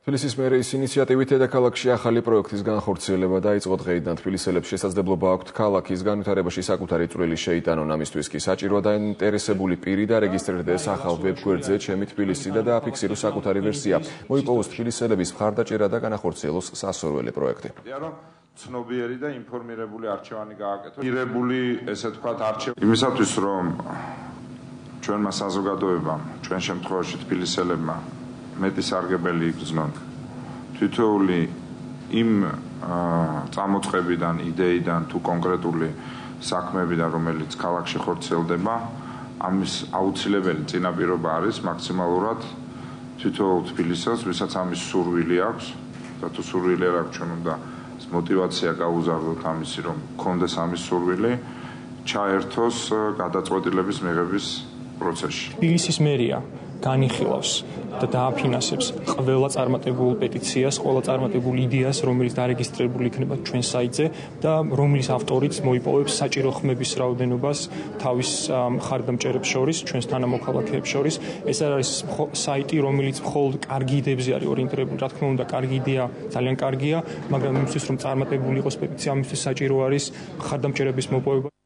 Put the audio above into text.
თბილისის მერის ინიციატივით დედაქალაქში ახალი პროექტის განხორციელება დაიწყო დღეიდან. თბილისელებს შესაძლებლობა აქვთ ქალაქის განვითარებაში საკუთარი წვლილი შეიტანონ. ამისთვის კი საჭიროა დაინტერესებული პირი დარეგისტრირდეს ახალ ვებგვერდზე ჩემი თბილისი და დააფიქსიროს საკუთარი ვერსია. მოიპოვოს თბილისელების მხარდაჭერა და განახორციელოს სასურველი პროექტი. ცნობიერი და ინფორმირებული არჩევანი გააკეთოს. მიღებული, ესე ვთქვათ, იმისათვის, რომ ჩვენმა საზოგადოებამ, ჩვენ შემთხვევაში თბილისელებმა მეტი სარგებელი იგრძნონ თითოეული იმ წამოწყებიდან, იდეიდან თუ კონკრეტული საქმეებიდან, რომელიც ქალაქში ხორციელდება, ამის აუცილებელი წინაპირობა არის მაქსიმალურად თითოეულ თბილისელს, ვისაც ამის სურვილი აქვს და თუ სურვილი არ აქვს, ჩვენ უნდა მოტივაცია გაუზარდოთ ამისი, რომ გქონდეს ამის სურვილი, ჩაერთოს გადაწყვეტილების მიღების პროცესში. თბილისის მერია განიხილავს და დააფინანსებს ყველა წარმატებულ პეტიციას, ყველა წარმატებულ იდეას, რომელიც დარეგისტრირებული იქნება ჩვენ საიტზე და რომლის ავტორიც მოიპოვებს საჭირო ხმების რაოდენობას თავის მხარდამჭერებს შორის, ჩვენს თანამოქალაქეებს შორის. ეს არის საიტი, რომელიც მხოლოდ კარგი იდეებზე არის ორიენტირებული. რა თქმა უნდა, კარგი იდეა ძალიან კარგია, მაგრამ იმისთვის, რომ წარმატებული იყოს პეტიცია, ამისთვის საჭირო არის მხარდამჭერების მოპოვება.